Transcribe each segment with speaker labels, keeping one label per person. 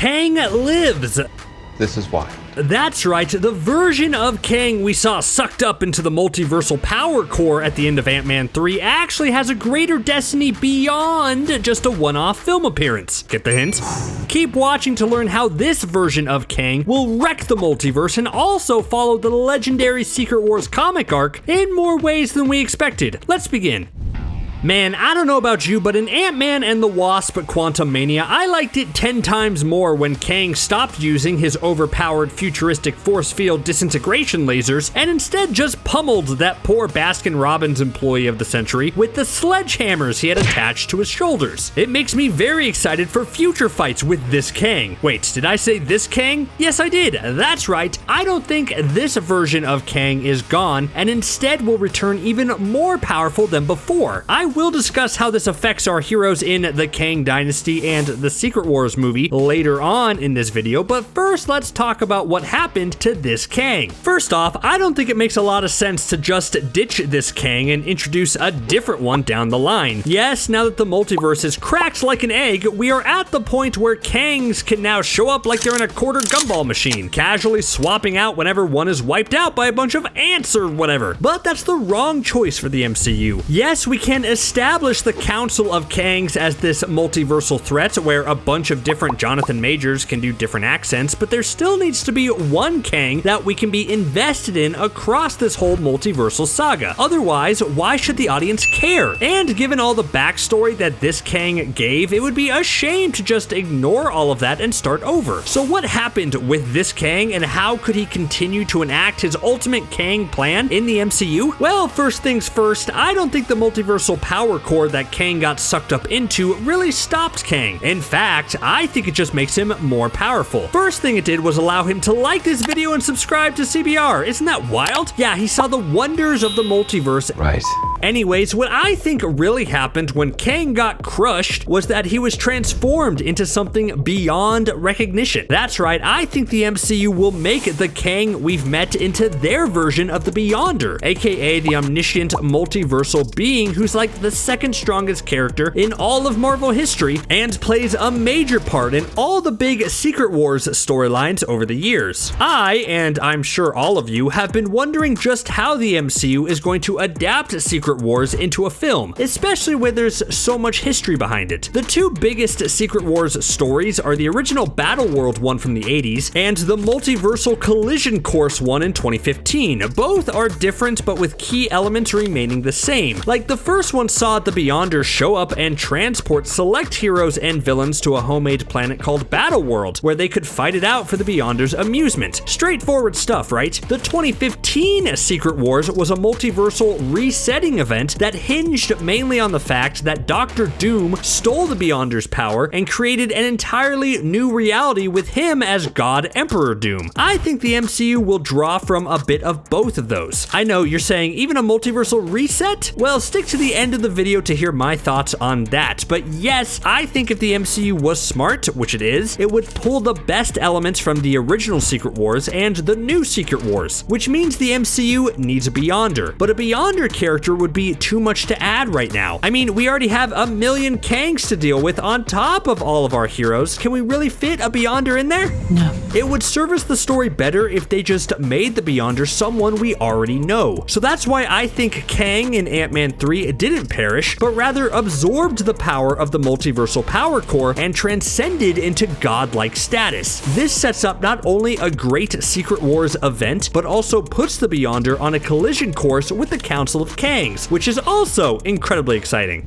Speaker 1: Kang lives.
Speaker 2: This is why.
Speaker 1: That's right, the version of Kang we saw sucked up into the Multiversal Power Core at the end of Ant-Man 3 actually has a greater destiny beyond just a one-off film appearance. Get the hint? Keep watching to learn how this version of Kang will wreck the multiverse and also follow the legendary Secret Wars comic arc in more ways than we expected. Let's begin. Man, I don't know about you, but in Ant-Man and the Wasp Quantumania, I liked it 10 times more when Kang stopped using his overpowered futuristic force field disintegration lasers and instead just pummeled that poor Baskin-Robbins employee of the century with the sledgehammers he had attached to his shoulders. It makes me very excited for future fights with this Kang. Wait, did I say this Kang? Yes, I did. That's right. I don't think this version of Kang is gone and instead will return even more powerful than before. I will discuss how this affects our heroes in the Kang Dynasty and the Secret Wars movie later on in this video, but first let's talk about what happened to this Kang. First off, I don't think it makes a lot of sense to just ditch this Kang and introduce a different one down the line. Yes, now that the multiverse is cracked like an egg, we are at the point where Kangs can now show up like they're in a quarter gumball machine, casually swapping out whenever one is wiped out by a bunch of ants or whatever. But that's the wrong choice for the MCU. Yes, we can establish the Council of Kangs as this multiversal threat where a bunch of different Jonathan Majors can do different accents, but there still needs to be one Kang that we can be invested in across this whole multiversal saga. Otherwise, why should the audience care? And given all the backstory that this Kang gave, it would be a shame to just ignore all of that and start over. So what happened with this Kang and how could he continue to enact his ultimate Kang plan in the MCU? Well, first things first, I don't think the Multiversal Power Core that Kang got sucked up into really stopped Kang. In fact, I think it just makes him more powerful. First thing it did was allow him to like this video and subscribe to CBR. Isn't that wild? Yeah, he saw the wonders of the multiverse.
Speaker 2: Right.
Speaker 1: Anyways, what I think really happened when Kang got crushed was that he was transformed into something beyond recognition. That's right, I think the MCU will make the Kang we've met into their version of the Beyonder, aka the omniscient multiversal being who's like the second strongest character in all of Marvel history and plays a major part in all the big Secret Wars storylines over the years. I, and I'm sure all of you, have been wondering just how the MCU is going to adapt Secret Wars into a film, especially where there's so much history behind it. The two biggest Secret Wars stories are the original Battleworld one from the 80s and the Multiversal Collision Course one in 2015. Both are different but with key elements remaining the same. Like the first one saw the Beyonders show up and transport select heroes and villains to a homemade planet called Battleworld, where they could fight it out for the Beyonders' amusement. Straightforward stuff, right? The 2015 Secret Wars was a multiversal resetting event that hinged mainly on the fact that Dr. Doom stole the Beyonders' power and created an entirely new reality with him as God Emperor Doom. I think the MCU will draw from a bit of both of those. I know you're saying even a multiversal reset? Well, stick to the end of the video to hear my thoughts on that. But yes, I think if the MCU was smart, which it is, it would pull the best elements from the original Secret Wars and the new Secret Wars, which means the MCU needs a Beyonder. But a Beyonder character would be too much to add right now. I mean, we already have a million Kangs to deal with on top of all of our heroes. Can we really fit a Beyonder in there?
Speaker 3: No.
Speaker 1: It would service the story better if they just made the Beyonder someone we already know. So that's why I think Kang in Ant-Man 3 didn't perish, but rather absorbed the power of the Multiversal Power Core and transcended into godlike status. This sets up not only a great Secret Wars event, but also puts the Beyonder on a collision course with the Council of Kangs, which is also incredibly exciting.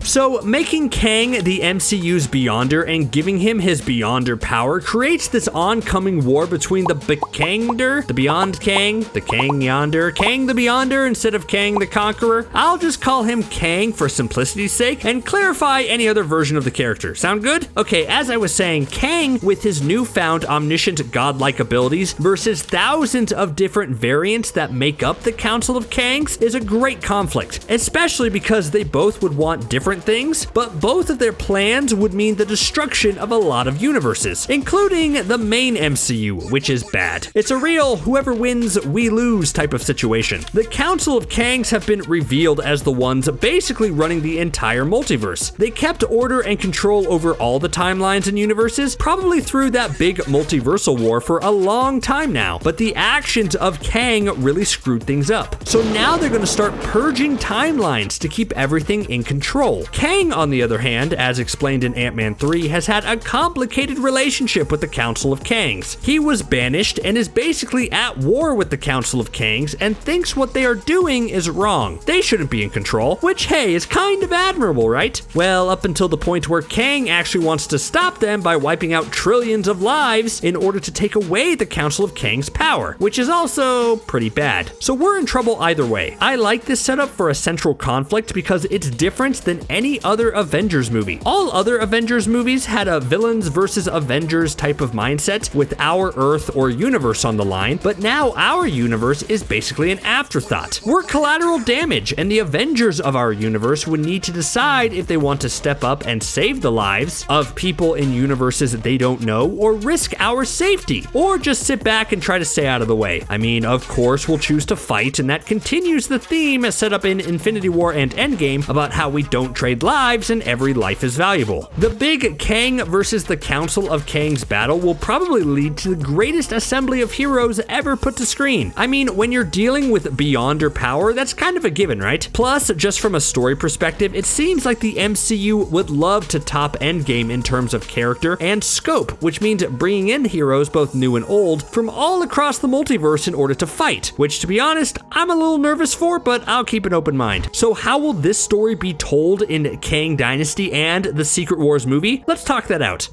Speaker 1: So, making Kang the MCU's Beyonder and giving him his Beyonder power creates this oncoming war between the Kangder, the Beyond Kang, the Kang Yonder, Kang the Beyonder instead of Kang the Conqueror. I'll just call him Kang for simplicity's sake and clarify any other version of the character. Sound good? Okay, as I was saying, Kang with his newfound omniscient godlike abilities versus thousands of different variants that make up the Council of Kangs is a great conflict, especially because they both would want different different things, but both of their plans would mean the destruction of a lot of universes, including the main MCU, which is bad. It's a real whoever wins, we lose type of situation. The Council of Kangs have been revealed as the ones basically running the entire multiverse. They kept order and control over all the timelines and universes, probably through that big multiversal war for a long time now, but the actions of Kang really screwed things up. So now they're going to start purging timelines to keep everything in control. Kang, on the other hand, as explained in Ant-Man 3, has had a complicated relationship with the Council of Kangs. He was banished and is basically at war with the Council of Kangs and thinks what they are doing is wrong. They shouldn't be in control, which, hey, is kind of admirable, right? Well, up until the point where Kang actually wants to stop them by wiping out trillions of lives in order to take away the Council of Kangs' power, which is also pretty bad. So we're in trouble either way. I like this setup for a central conflict because it's different than any other Avengers movie. All other Avengers movies had a villains versus Avengers type of mindset with our Earth or universe on the line, but now our universe is basically an afterthought. We're collateral damage, and the Avengers of our universe would need to decide if they want to step up and save the lives of people in universes that they don't know, or risk our safety, or just sit back and try to stay out of the way. I mean, of course, we'll choose to fight, and that continues the theme set up in Infinity War and Endgame about how we don't trade lives and every life is valuable. The big Kang versus the Council of Kangs battle will probably lead to the greatest assembly of heroes ever put to screen. I mean, when you're dealing with Beyonder power, that's kind of a given, right? Plus, just from a story perspective, it seems like the MCU would love to top Endgame in terms of character and scope, which means bringing in heroes both new and old from all across the multiverse in order to fight, which, to be honest, I'm a little nervous for, but I'll keep an open mind. So how will this story be told in Kang Dynasty and the Secret Wars movie? Let's talk that out.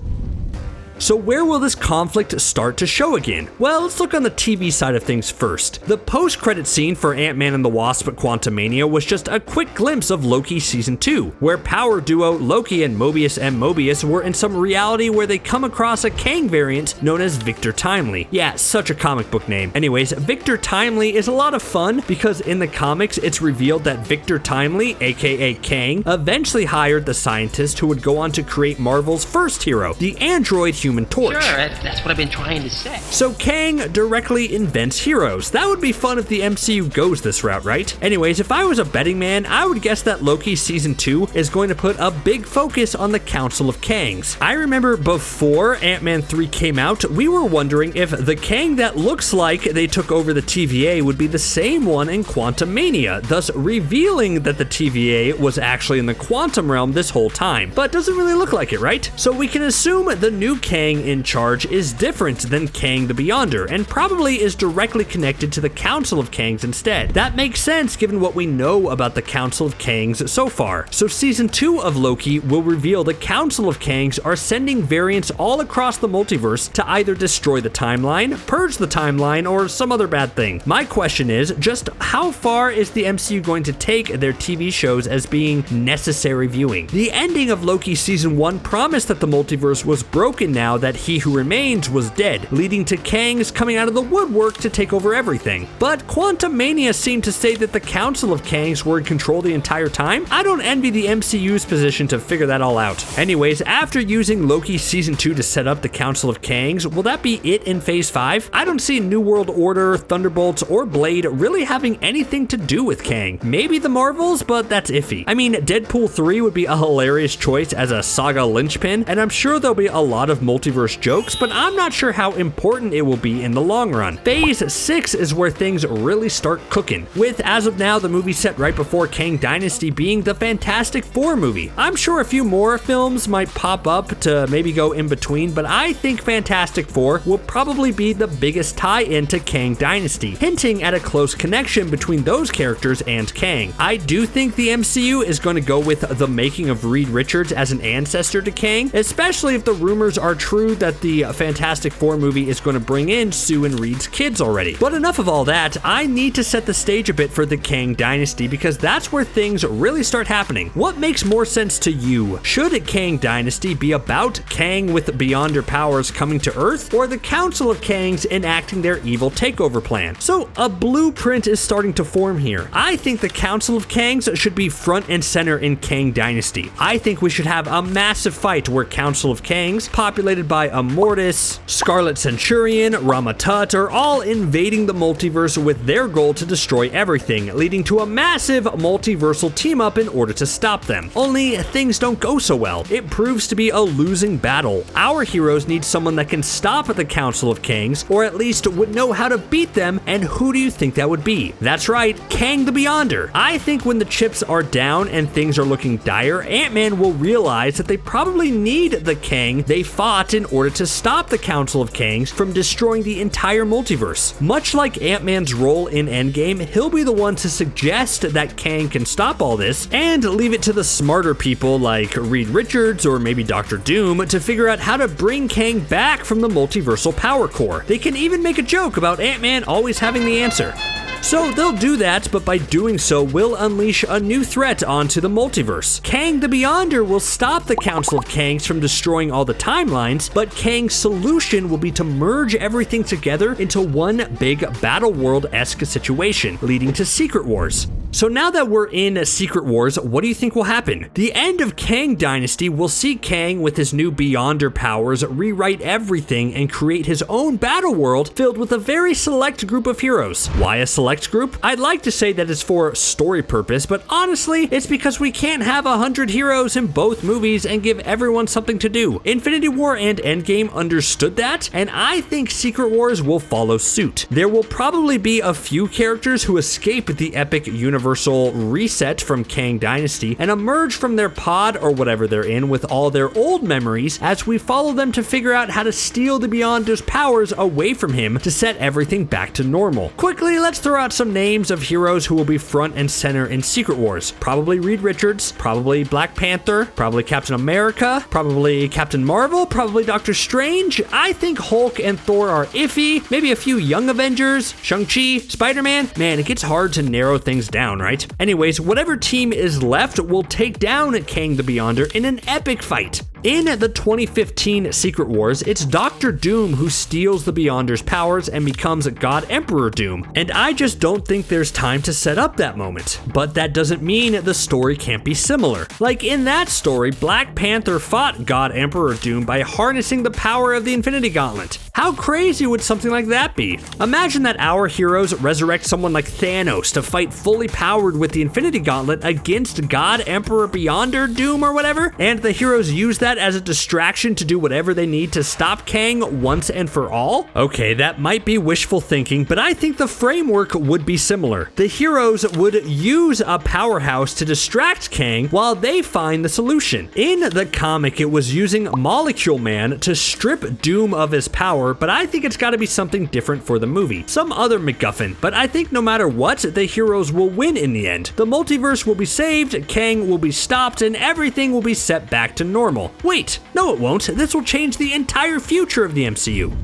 Speaker 1: So where will this conflict start to show again? Well, let's look on the TV side of things first. The post-credit scene for Ant-Man and the Wasp at Quantumania was just a quick glimpse of Loki Season 2, where power duo Loki and Mobius were in some reality where they come across a Kang variant known as Victor Timely. Yeah, such a comic book name. Anyways, Victor Timely is a lot of fun because in the comics, it's revealed that Victor Timely, aka Kang, eventually hired the scientist who would go on to create Marvel's first hero, the android Human Torch.
Speaker 2: Sure, that's what I've been trying to say.
Speaker 1: So Kang directly invents heroes. That would be fun if the MCU goes this route, right? Anyways, if I was a betting man, I would guess that Loki Season 2 is going to put a big focus on the Council of Kangs. I remember before Ant-Man 3 came out, we were wondering if the Kang that looks like they took over the TVA would be the same one in Quantumania, thus revealing that the TVA was actually in the quantum realm this whole time. But doesn't really look like it, right? So we can assume the new Kang in charge is different than Kang the Beyonder, and probably is directly connected to the Council of Kangs instead. That makes sense given what we know about the Council of Kangs so far. So Season 2 of Loki will reveal the Council of Kangs are sending variants all across the multiverse to either destroy the timeline, purge the timeline, or some other bad thing. My question is, just how far is the MCU going to take their TV shows as being necessary viewing? The ending of Loki Season 1 promised that the multiverse was broken now that He Who Remains was dead, leading to Kangs coming out of the woodwork to take over everything. But Quantumania seemed to say that the Council of Kangs were in control the entire time. I don't envy the MCU's position to figure that all out. Anyways, after using Loki Season 2 to set up the Council of Kangs, will that be it in Phase 5? I don't see New World Order, Thunderbolts, or Blade really having anything to do with Kang. Maybe the Marvels, but that's iffy. I mean, Deadpool 3 would be a hilarious choice as a saga linchpin, and I'm sure there'll be a lot of multiverse jokes, but I'm not sure how important it will be in the long run. Phase 6 is where things really start cooking, with, as of now, the movie set right before Kang Dynasty being the Fantastic Four movie. I'm sure a few more films might pop up to maybe go in between, but I think Fantastic Four will probably be the biggest tie-in to Kang Dynasty, hinting at a close connection between those characters and Kang. I do think the MCU is going to go with the making of Reed Richards as an ancestor to Kang, especially if the rumors are true that the Fantastic Four movie is going to bring in Sue and Reed's kids already. But enough of all that, I need to set the stage a bit for the Kang Dynasty because that's where things really start happening. What makes more sense to you? Should Kang Dynasty be about Kang with Beyonder powers coming to Earth, or the Council of Kangs enacting their evil takeover plan? So a blueprint is starting to form here. I think the Council of Kangs should be front and center in Kang Dynasty. I think we should have a massive fight where Council of Kangs, populated by Immortus, Scarlet Centurion, Ramatut, are all invading the multiverse with their goal to destroy everything, leading to a massive multiversal team-up in order to stop them. Only things don't go so well. It proves to be a losing battle. Our heroes need someone that can stop the Council of Kangs, or at least would know how to beat them, and who do you think that would be? That's right, Kang the Beyonder. I think when the chips are down and things are looking dire, Ant-Man will realize that they probably need the Kang they fought in order to stop the Council of Kangs from destroying the entire multiverse. Much like Ant-Man's role in Endgame, he'll be the one to suggest that Kang can stop all this, and leave it to the smarter people like Reed Richards or maybe Dr. Doom to figure out how to bring Kang back from the Multiversal Power Core. They can even make a joke about Ant-Man always having the answer. So they'll do that, but by doing so will unleash a new threat onto the multiverse. Kang the Beyonder will stop the Council of Kangs from destroying all the timelines, but Kang's solution will be to merge everything together into one big Battle World-esque situation, leading to Secret Wars. So now that we're in Secret Wars, what do you think will happen? The end of Kang Dynasty will see Kang with his new Beyonder powers rewrite everything and create his own battle world filled with a very select group of heroes. Why a select group? I'd like to say that it's for story purpose, but honestly, it's because we can't have 100 heroes in both movies and give everyone something to do. Infinity War and Endgame understood that, and I think Secret Wars will follow suit. There will probably be a few characters who escape the epic Multiversal Reset from Kang Dynasty and emerge from their pod or whatever they're in with all their old memories as we follow them to figure out how to steal the Beyonder's powers away from him to set everything back to normal. Quickly, let's throw out some names of heroes who will be front and center in Secret Wars. Probably Reed Richards, probably Black Panther, probably Captain America, probably Captain Marvel, probably Doctor Strange. I think Hulk and Thor are iffy, maybe a few young Avengers, Shang-Chi, Spider-Man. Man, it gets hard to narrow things down, right? Anyways, whatever team is left will take down Kang the Beyonder in an epic fight. In the 2015 Secret Wars, it's Dr. Doom who steals the Beyonder's powers and becomes God Emperor Doom, and I just don't think there's time to set up that moment. But that doesn't mean the story can't be similar. Like in that story, Black Panther fought God Emperor Doom by harnessing the power of the Infinity Gauntlet. How crazy would something like that be? Imagine that our heroes resurrect someone like Thanos to fight fully powered with the Infinity Gauntlet against God Emperor Beyonder Doom or whatever, and the heroes use that as a distraction to do whatever they need to stop Kang once and for all? Okay, that might be wishful thinking, but I think the framework would be similar. The heroes would use a powerhouse to distract Kang while they find the solution. In the comic, it was using Molecule Man to strip Doom of his power, but I think it's gotta be something different for the movie. Some other MacGuffin, but I think no matter what, the heroes will win in the end. The multiverse will be saved, Kang will be stopped, and everything will be set back to normal. Wait, no it won't. This will change the entire future of the MCU.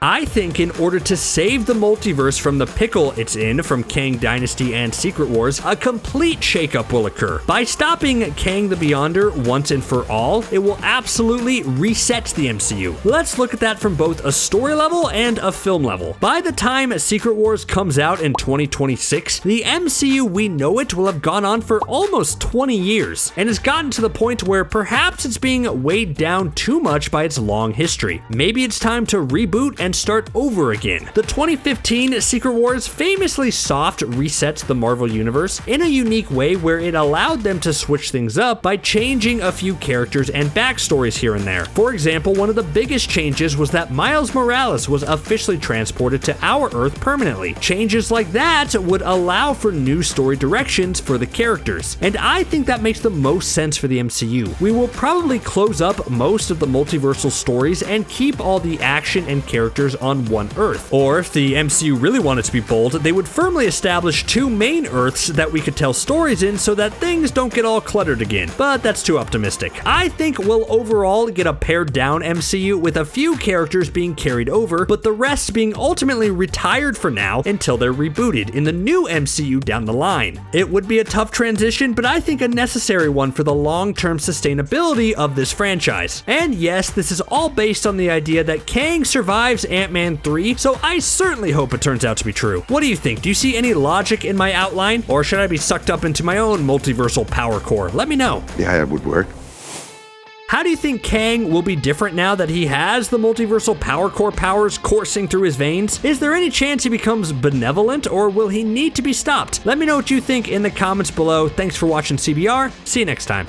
Speaker 1: I think in order to save the multiverse from the pickle it's in from Kang Dynasty and Secret Wars, a complete shakeup will occur. By stopping Kang the Beyonder once and for all, it will absolutely reset the MCU. Let's look at that from both a story level and a film level. By the time Secret Wars comes out in 2026, the MCU we know it will have gone on for almost 20 years, and has gotten to the point where perhaps it's being weighed down too much by its long history. Maybe it's time to reboot and start over again. The 2015 Secret Wars famously soft resets the Marvel Universe in a unique way where it allowed them to switch things up by changing a few characters and backstories here and there. For example, one of the biggest changes was that Miles Morales was officially transported to our Earth permanently. Changes like that would allow for new story directions for the characters, and I think that makes the most sense for the MCU. We will probably close up most of the multiversal stories and keep all the action and character characters on one Earth. Or if the MCU really wanted to be bold, they would firmly establish 2 main Earths that we could tell stories in so that things don't get all cluttered again. But that's too optimistic. I think we'll overall get a pared down MCU with a few characters being carried over, but the rest being ultimately retired for now until they're rebooted in the new MCU down the line. It would be a tough transition, but I think a necessary one for the long-term sustainability of this franchise. And yes, this is all based on the idea that Kang survives Ant-Man 3, so I certainly hope it turns out to be true. What do you think? Do you see any logic in my outline, or should I be sucked up into my own multiversal power core? Let me know.
Speaker 3: Yeah, it would work.
Speaker 1: How do you think Kang will be different now that he has the multiversal power core powers coursing through his veins? Is there any chance he becomes benevolent, or will he need to be stopped? Let me know what you think in the comments below. Thanks for watching CBR. See you next time.